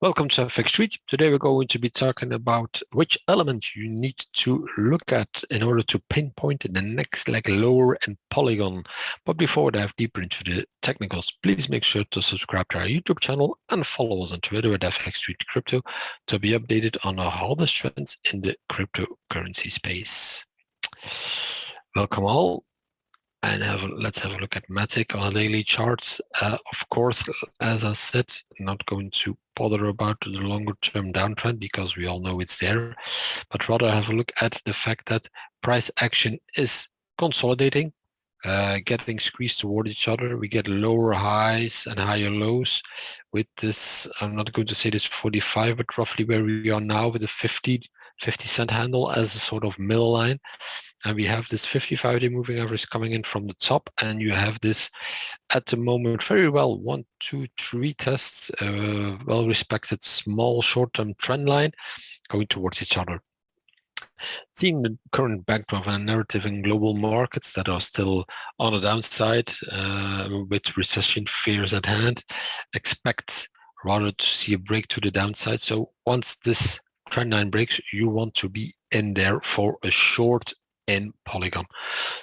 Welcome to FX Street. Today we're going to be talking about which element you need to look at in order to pinpoint the next leg lower in Polygon. But before we dive deeper into the technicals, please make sure to subscribe to our YouTube channel and follow us on Twitter at FX Street Crypto to be updated on our hottest trends in the cryptocurrency space. Welcome all. And let's have a look at MATIC on a daily charts. Of course, as I said, not going to bother about the longer term downtrend because we all know it's there, but rather have a look at the fact that price action is consolidating, getting squeezed toward each other. We get lower highs and higher lows with this, I'm not going to say this 45, but roughly where we are now with the 50 cent handle as a sort of middle line. And we have this 55-day moving average coming in from the top, and you have this at the moment very well 1, 2, 3 tests, well-respected small short-term trend line going towards each other. Seeing the current backdrop and narrative in global markets that are still on the downside with recession fears at hand, expect rather to see a break to the downside. So once this trend line breaks, you want to be in there for a short in Polygon.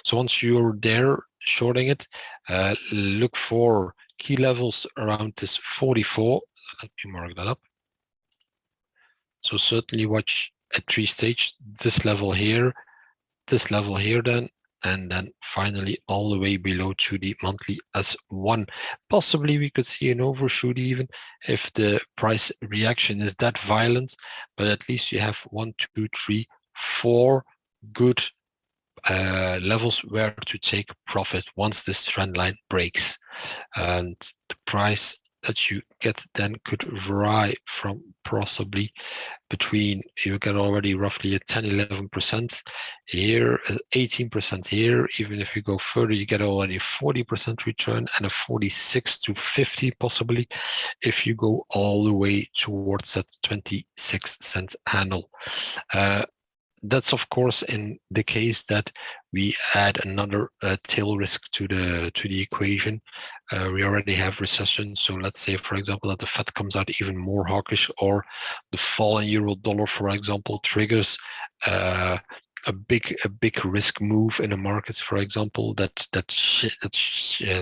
So once you're there shorting it, look for key levels around this 44. Let me mark that up. So certainly watch at 3 stage, this level here then, and then finally all the way below to the monthly as 1. Possibly we could see an overshoot even if the price reaction is that violent, but at least you have 1, 2, 3, 4 good levels where to take profit once this trend line breaks. And the price that you get then could vary from possibly between, you get already roughly a 10-11% here, 18% here. Even if you go further, you get already 40% return and a 46 to 50 possibly if you go all the way towards that 26 cent handle. That's of course in the case that we add another tail risk to the equation. We already have recession, so let's say for example that the Fed comes out even more hawkish, or the fall in euro dollar, for example, triggers a big risk move in the markets, for example, that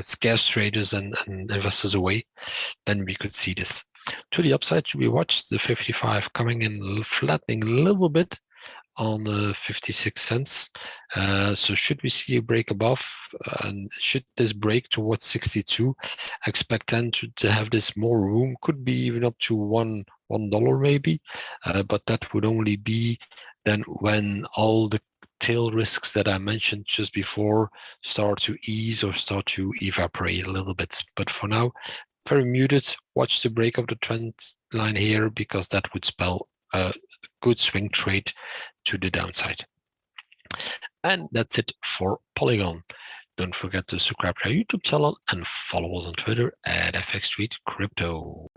scares traders and investors away. Then we could see this. To the upside, we watch the 55 coming in, flattening a little bit on 56 cents. So should we see a break above, and should this break towards 62, expect then to have this more room, could be even up to $1 maybe, but that would only be then when all the tail risks that I mentioned just before start to ease or start to evaporate a little bit. But for now, very muted. Watch the break of the trend line here, because that would spell a good swing trade to the downside. And that's it for Polygon. Don't forget to subscribe to our YouTube channel and follow us on Twitter at FX Street Crypto.